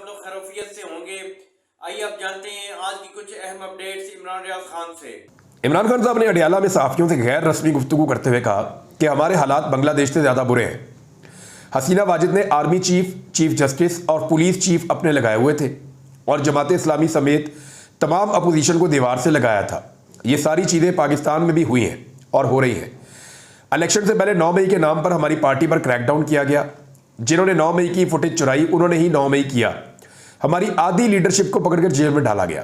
लोग खैरियत से होंगे। आइए अब जानते हैं आज की कुछ अहम अपडेट्स इमरान रियाज खान से। इमरान खान साहब ने अडियाला में सहाफियों से गैर रस्मी गुफ्तगू करते हुए कहा कि हमारे हालात बांग्लादेश से ज़्यादा बुरे हैं। हसीना वाजिद ने आर्मी चीफ, चीफ जस्टिस और पुलिस चीफ अपने लगाए हुए थे और जमात इस्लामी समेत तमाम अपोजिशन को दीवार से लगाया था। ये सारी चीज़ें पाकिस्तान में भी हुई हैं और हो रही हैं। इलेक्शन से पहले 9 मई के नाम पर हमारी पार्टी पर क्रैकडाउन किया गया। जिन्होंने 9 मई की फुटेज चुराई उन्होंने ही 9 मई किया। हमारी आधी लीडरशिप को पकड़कर जेल में डाला गया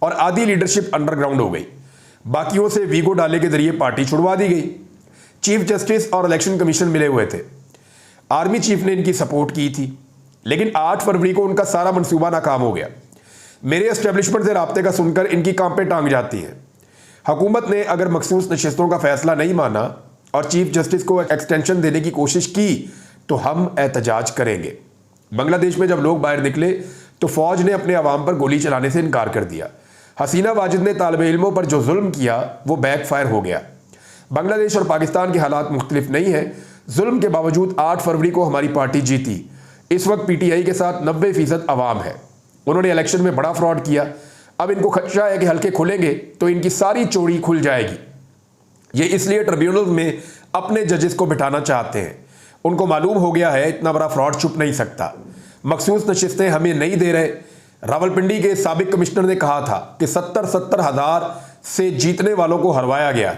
और आधी लीडरशिप अंडरग्राउंड हो गई। बाकियों से वीगो डाले के जरिए पार्टी छुड़वा दी गई। चीफ जस्टिस और इलेक्शन कमीशन मिले हुए थे। आर्मी चीफ ने इनकी सपोर्ट की थी, लेकिन 8 फरवरी को उनका सारा मंसूबा नाकाम हो गया। मेरे एस्टेब्लिशमेंट से राब्ते का सुनकर इनकी कांपे टांग जाती हैं। हुकूमत ने अगर मखसूस नशिस्तों का फैसला नहीं माना और चीफ जस्टिस को एक्सटेंशन देने की कोशिश की तो हम एहतजाज करेंगे। बांग्लादेश में जब लोग बाहर निकले तो फौज ने अपने अवाम पर गोली चलाने से इनकार कर दिया। हसीना वाजिद ने तालिब इल्मों पर जो जुल्म किया वो बैकफायर हो गया। बांग्लादेश और पाकिस्तान के हालात मुख्तलिफ नहीं है। जुल्म के बावजूद 8 फरवरी को हमारी पार्टी जीती। इस वक्त पीटीआई के साथ 90% अवाम है। उन्होंने इलेक्शन में बड़ा फ्रॉड किया। अब इनको खदशा है कि हल्के खुलेंगे तो इनकी सारी चोरी खुल जाएगी। ये इसलिए ट्रिब्यूनल में अपने जजेस को बिठाना चाहते हैं। उनको मालूम हो गया है इतना बड़ा फ्रॉड छुप नहीं सकता। मखसूस नशिस्तें हमें नहीं दे रहे। रावलपिंडी के साबिक कमिश्नर ने कहा था कि 70 हज़ार से जीतने वालों को हरवाया गया।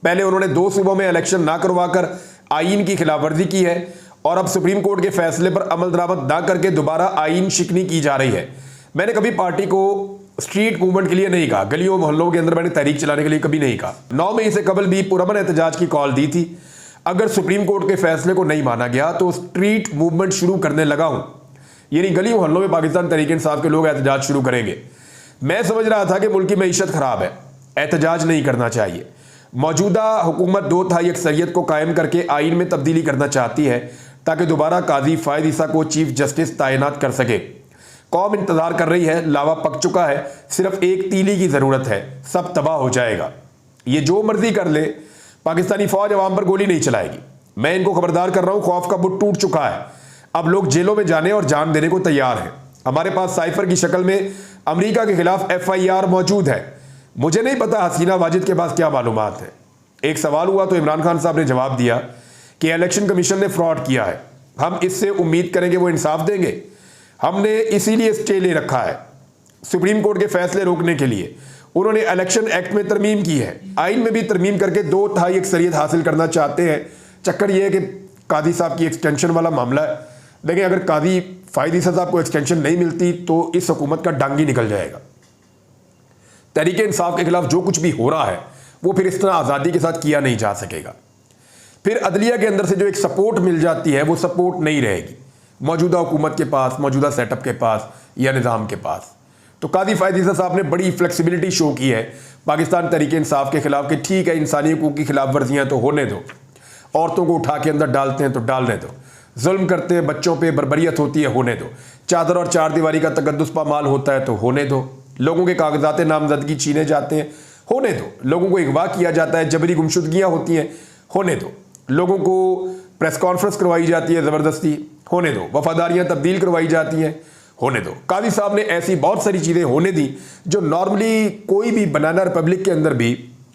पहले उन्होंने 2 सूबों में इलेक्शन ना करवाकर आईन की खिलाफवर्जी की है और अब सुप्रीम कोर्ट के फैसले पर अमल दरामद ना करके दोबारा आईन शिकनी की जा रही है। मैंने कभी पार्टी को स्ट्रीट मूवमेंट के लिए नहीं कहा, गलियों मोहल्लों के अंदर मैंने तहरीक चलाने के लिए कभी नहीं कहा। 9 मई से कबल भी पुरअमन एहतजाज की कॉल दी थी। अगर सुप्रीम कोर्ट के फैसले को नहीं माना गया तो स्ट्रीट मूवमेंट शुरू करने लगा हूं, यानी गली मोहल्लों में पाकिस्तान तहरीक इंसाफ के लोग एहतजाज शुरू करेंगे। मैं समझ रहा था कि मुल्क की मईशत खराब है, एहतजाज नहीं करना चाहिए। मौजूदा हुकूमत 2/3 अक्सरियत को कायम करके आइन में तब्दीली करना चाहती है ताकि दोबारा काजी फायद ईसा को चीफ जस्टिस तैनात कर सके। कौम इंतजार कर रही है, लावा पक चुका है, सिर्फ एक तीली की जरूरत है, सब तबाह हो जाएगा। ये जो मर्जी कर ले, पाकिस्तानी फौज अवाम पर गोली नहीं चलाएगी। मैं इनको खबरदार कर रहा हूं, खौफ का बुत टूट चुका है। अब लोग जेलों में जाने और जान देने को तैयार हैं। हमारे पास साइफर की शक्ल में अमेरिका के खिलाफ FIR मौजूद है। मुझे नहीं पता हसीना वाजिद के पास क्या मालूमात है। एक सवाल हुआ तो इमरान खान साहब ने जवाब दिया कि इलेक्शन कमीशन ने फ्रॉड किया है। हम इससे उम्मीद करेंगे वो इंसाफ देंगे। हमने इसीलिए स्टे ले रखा है, सुप्रीम कोर्ट के फैसले रोकने के लिए। उन्होंने इलेक्शन एक्ट में तरमीम की है, आइन में भी तरमीम करके 2/3 अक्सरियत हासिल करना चाहते हैं। चक्कर यह है कि काजी साहब की एक्सटेंशन वाला मामला है। देखिए, अगर काजी फायद ईसा साहब को एक्सटेंशन नहीं मिलती तो इस हुकूमत का डांगी निकल जाएगा। तहरीक इंसाफ के खिलाफ जो कुछ भी हो रहा है वो फिर इस तरह आज़ादी के साथ किया नहीं जा सकेगा। फिर अदलिया के अंदर से जो एक सपोर्ट मिल जाती है वो सपोर्ट नहीं रहेगी मौजूदा हुकूमत के पास, मौजूदा सेटअप के पास या निज़ाम के पास। तो काजी फायद ईसा साहब ने बड़ी फ्लेक्सिबिलिटी शो की है पाकिस्तान तहरीक इंसाफ के खिलाफ कि ठीक है, इंसानी हकूक़ की खिलाफ वर्जियाँ तो होने दो, औरतों को उठा के अंदर डालते हैं तो डालने दो, जुल्म करते हैं बच्चों पे, बर्बरियत होती है होने दो, चादर और चार दीवारी का तकद्दुस पामाल होता है तो होने दो, लोगों के कागजात नामजदगी छीने जाते हैं होने दो, लोगों को अगवा किया जाता है, जबरी गुमशुदगियाँ होती हैं होने दो, लोगों को प्रेस कॉन्फ्रेंस करवाई जाती है ज़बरदस्ती होने दो, वफादारियाँ तब्दील करवाई जाती हैं होने दो। काजी साहब ने ऐसी बहुत सारी चीज़ें होने दी जो नॉर्मली कोई भी बनाना रिपब्लिक के अंदर भी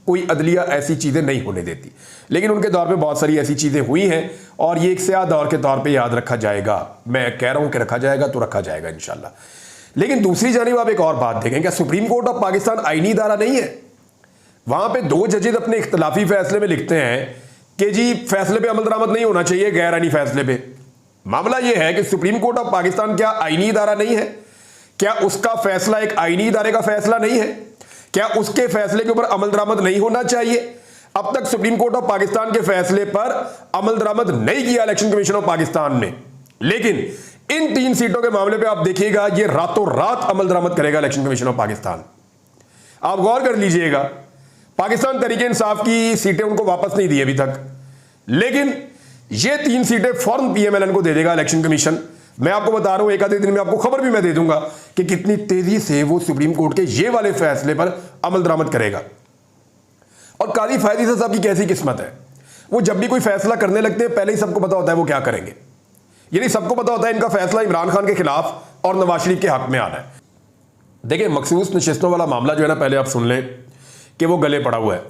कोई अदलिया ऐसी चीज़ें नहीं होने देती, लेकिन उनके दौर पे बहुत सारी ऐसी चीज़ें हुई हैं और ये एक स्याह दौर के तौर पे याद रखा जाएगा। मैं कह रहा हूँ कि रखा जाएगा तो रखा जाएगा इंशाल्लाह। लेकिन दूसरी जानिब आप एक और बात देखें, क्या सुप्रीम कोर्ट ऑफ पाकिस्तान आईनी इदारा नहीं है? वहाँ पे 2 जजेज अपने इख्तलाफी फैसले में लिखते हैं कि जी फैसले पर अमल दरामद नहीं होना चाहिए गैर आईनी फैसले पर। मामला यह है कि सुप्रीम कोर्ट ऑफ पाकिस्तान क्या आईनी इदारा नहीं है? क्या उसका फैसला एक आईनी इदारे का फैसला नहीं है? क्या उसके फैसले के ऊपर अमल दरामद नहीं होना चाहिए? अब तक सुप्रीम कोर्ट ऑफ पाकिस्तान के फैसले पर अमल दरामद नहीं किया इलेक्शन कमीशन ऑफ पाकिस्तान ने, लेकिन इन 3 सीटों के मामले पे आप देखिएगा ये रातों रात अमल दरामद करेगा इलेक्शन कमीशन ऑफ पाकिस्तान। आप गौर कर लीजिएगा, पाकिस्तान तहरीक इंसाफ की सीटें उनको वापस नहीं दी अभी तक, लेकिन ये 3 सीटें फौरन PMLN को दे देगा इलेक्शन कमीशन। मैं आपको बता रहा हूं, एक आधे दिन में आपको खबर भी मैं दे दूंगा कि कितनी तेजी से वो सुप्रीम कोर्ट के ये वाले फैसले पर अमल दरामद करेगा। और काजी फायद ईसा साहब की कैसी किस्मत है, वो जब भी कोई फैसला करने लगते हैं पहले ही सबको पता होता है वो क्या करेंगे। यानी सबको पता होता है इनका फैसला इमरान खान के खिलाफ और नवाज शरीफ के हक में आना है। देखिए, मखसूस नशिस्तों वाला मामला जो है ना, पहले आप सुन लें कि वो गले पड़ा हुआ है।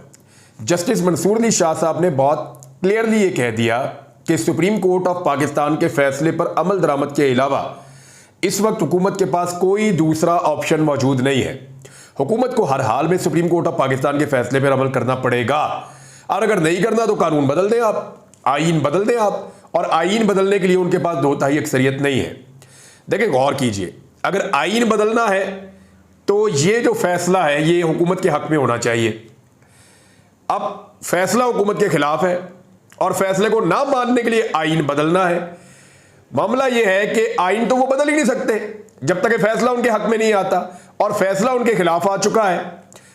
जस्टिस मंसूर अली शाह साहब ने बहुत क्लियरली ये कह दिया कि सुप्रीम कोर्ट ऑफ पाकिस्तान के फैसले पर अमल दरामद के अलावा इस वक्त हुकूमत के पास कोई दूसरा ऑप्शन मौजूद नहीं है। हुकूमत को हर हाल में सुप्रीम कोर्ट ऑफ पाकिस्तान के फैसले पर अमल करना पड़ेगा, और अगर नहीं करना तो कानून बदल दें आप, आईन बदल दें आप, और आईन बदलने के लिए उनके पास 2/3 अक्सरियत नहीं है। देखिए, गौर कीजिए, अगर आईन बदलना है तो ये जो फैसला है ये हुकूमत के हक में होना चाहिए। अब फैसला हुकूमत के खिलाफ है और फैसले को ना मानने के लिए आईन बदलना है। मामला यह है कि आईन तो वो बदल ही नहीं सकते जब तक फैसला उनके हक में नहीं आता, और फैसला उनके खिलाफ आ चुका है।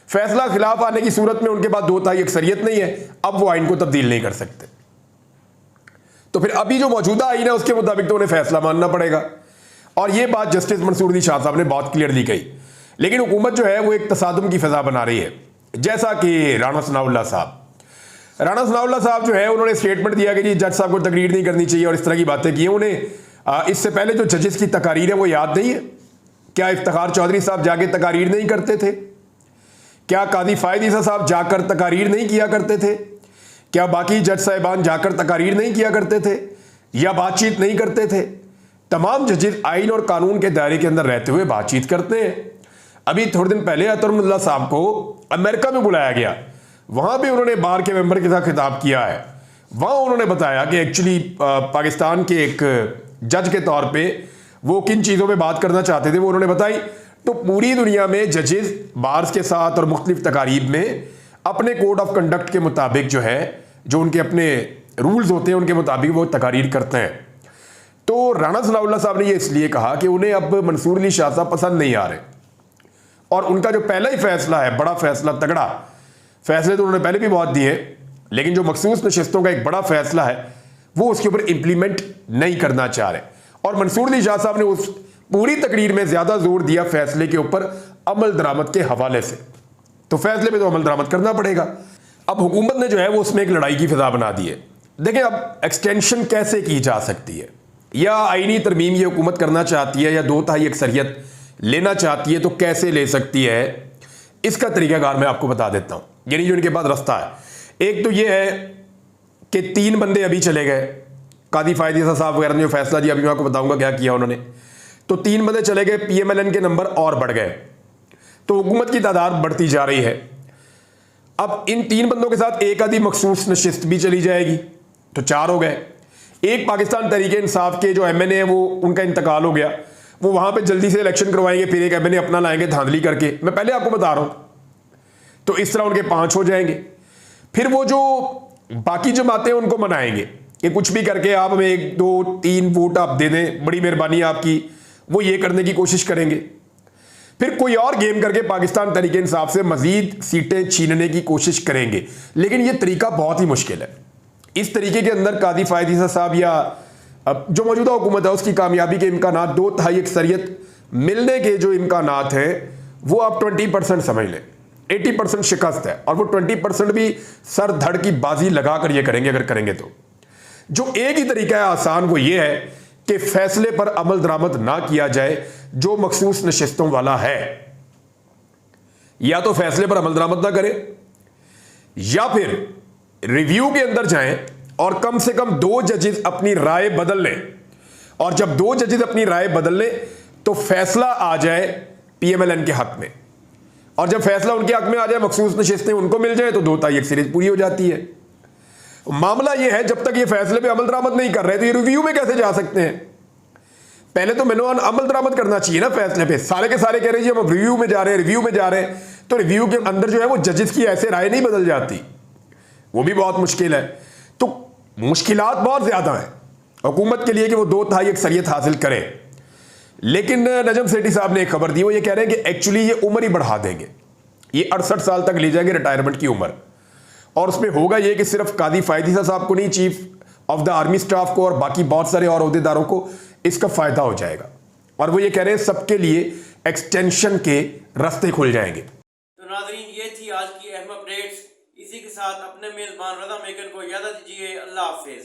फैसला खिलाफ आने की सूरत में उनके पास 2/3 अक्सरियत नहीं है, अब वो आईन को तब्दील नहीं कर सकते। तो फिर अभी जो मौजूदा आईन है उसके मुताबिक तो उन्हें फैसला मानना पड़ेगा, और ये बात जस्टिस मंसूर अली शाह साहब ने बहुत क्लियरली कही। लेकिन हुकूमत जो है वो एक तसादुम की फिजा बना रही है, जैसा कि राणा सनाउल्लाह साहब जो है उन्होंने स्टेटमेंट दिया कि जी जज साहब को तकरीर नहीं करनी चाहिए और इस तरह की बातें की। उन्हें इससे पहले जो जजेस की तकारीर है वो याद नहीं है? क्या इफ्तिखार चौधरी साहब जाके तकारीर नहीं करते थे? क्या कादी फायद ईसा साहब जाकर तकारीर नहीं किया करते थे? क्या बाकी जज साहिबान जाकर तकारीर नहीं किया करते थे या बातचीत नहीं करते थे? तमाम जजेस आइन और कानून के दायरे के अंदर रहते हुए बातचीत करते हैं। अभी थोड़े दिन पहले अतरुल्लाह साहब को अमेरिका में बुलाया गया, वहां भी उन्होंने बार के मेंबर के साथ खिताब किया है। वहां उन्होंने बताया कि एक्चुअली पाकिस्तान के एक जज के तौर पे वो किन चीज़ों पे बात करना चाहते थे वो उन्होंने बताई। तो पूरी दुनिया में जजेस बार्स के साथ और मुख्तलिफ तकारीब में अपने कोड ऑफ कंडक्ट के मुताबिक जो है, जो उनके अपने रूल्स होते हैं उनके मुताबिक वो तकारीर करते हैं। तो राणा सनाउल्लाह साहब ने ये इसलिए कहा कि उन्हें अब मंसूर अली शाह साहब पसंद नहीं आ रहे, और उनका जो पहला ही फैसला है, बड़ा फैसला, तगड़ा फैसले तो उन्होंने पहले भी बहुत दिए, लेकिन जो मखसूस नशिस्तों का एक बड़ा फैसला है वो उसके ऊपर इंप्लीमेंट नहीं करना चाह रहे। और मंसूर अली शाह साहब ने उस पूरी तकरीर में ज्यादा जोर दिया फैसले के ऊपर अमल दरामद के हवाले से। तो फैसले पे तो अमल दरामद करना पड़ेगा। अब हुकूमत ने जो है वो उसमें एक लड़ाई की फिजा बना दी है। देखें, अब एक्सटेंशन कैसे की जा सकती है, या आईनी तरमीम ये हुकूमत करना चाहती है या 2/3 अक्सरियत लेना चाहती है तो कैसे ले सकती है, इसका तरीकाकार मैं आपको बता देता हूं। यानी जो इनके पास रास्ता है, एक तो ये है कि 3 बंदे अभी चले गए, कादी फायद ईसा साहब वगैरह ने जो फैसला दिया, अभी मैं आपको बताऊंगा क्या किया उन्होंने। तो 3 बंदे चले गए, PMLN के नंबर और बढ़ गए, तो हुकूमत की तादाद बढ़ती जा रही है। अब इन 3 बंदों के साथ एक आधी मखसूस नशिस्त भी चली जाएगी, तो 4 हो गए। एक पाकिस्तान तहरीक इंसाफ के जो MNA है वो उनका इंतकाल हो गया, वो वहां पे जल्दी से इलेक्शन करवाएंगे, फिर एक MNA अपना लाएंगे धांधली करके, मैं पहले आपको बता रहा हूं। तो इस तरह उनके 5 हो जाएंगे। फिर वो जो बाकी जमातें उनको मनाएंगे कि कुछ भी करके आप हमें 1, 2, 3 वोट आप दे दें, बड़ी मेहरबानी आपकी, वो ये करने की कोशिश करेंगे। फिर कोई और गेम करके पाकिस्तान तहरीक इंसाफ से मजीद सीटें छीनने की कोशिश करेंगे, लेकिन ये तरीका बहुत ही मुश्किल है। इस तरीके के अंदर कादी फायद ईसा साहब या जो मौजूदा हुकूमत है उसकी कामयाबी के इम्कानात, 2/3 अक्सरियत मिलने के जो इम्कानात हैं वो आप 20% समझ लें। 80% शिकस्त है, और वो 20% भी सर धड़ की बाजी लगाकर ये करेंगे अगर करेंगे तो। जो एक ही तरीका है आसान, वो ये है कि फैसले पर अमल दरामद ना किया जाए जो मखसूस नशिस्तों वाला है। या तो फैसले पर अमल दरामद ना करें, या फिर रिव्यू के अंदर जाएं और कम से कम 2 जजेस अपनी राय बदल लें, और जब 2 जजेस अपनी राय बदल लें तो फैसला आ जाए PMLN के हक में, और जब फैसला उनके हक में आ जाए, मखसूस नशिस्तें उनको मिल जाए, तो 2/3 अक्सरियत पूरी हो जाती है। मामला यह है, जब तक ये फैसले पे अमल दरामद नहीं कर रहे तो ये रिव्यू में कैसे जा सकते हैं? पहले तो मैंने अमल दरामद करना चाहिए ना फैसले पे। सारे के सारे कह रहे हैं हम रिव्यू में जा रहे हैं, रिव्यू में जा रहे हैं, तो रिव्यू के अंदर जो है वो जजेस की ऐसे राय नहीं बदल जाती, वो भी बहुत मुश्किल है। तो मुश्किलात बहुत ज्यादा है हुकूमत के लिए कि वो 2/3 अक्सरियत हासिल करें। लेकिन नजम सेठी साहब ने एक खबर दी, वो ये कह रहे हैं कि एक्चुअली ये उम्र ही बढ़ा देंगे, ये 68 साल तक ले जाएंगे रिटायरमेंट की उम्र, और उसमें होगा ये कि सिर्फ कादी फायद ईसा साहब को नहीं, chief of the army staff को और बाकी बहुत सारे और अहदेदारों को इसका फायदा हो जाएगा। और वो ये कह रहे हैं सबके लिए एक्सटेंशन के रास्ते खुल जाएंगे। तो नाज़रीन, ये थी आज की अहम अपडेट्स। इसी के साथ अपने मेजबान रज़ा मेकन को इजाज़त दीजिए। अल्लाह हाफिज।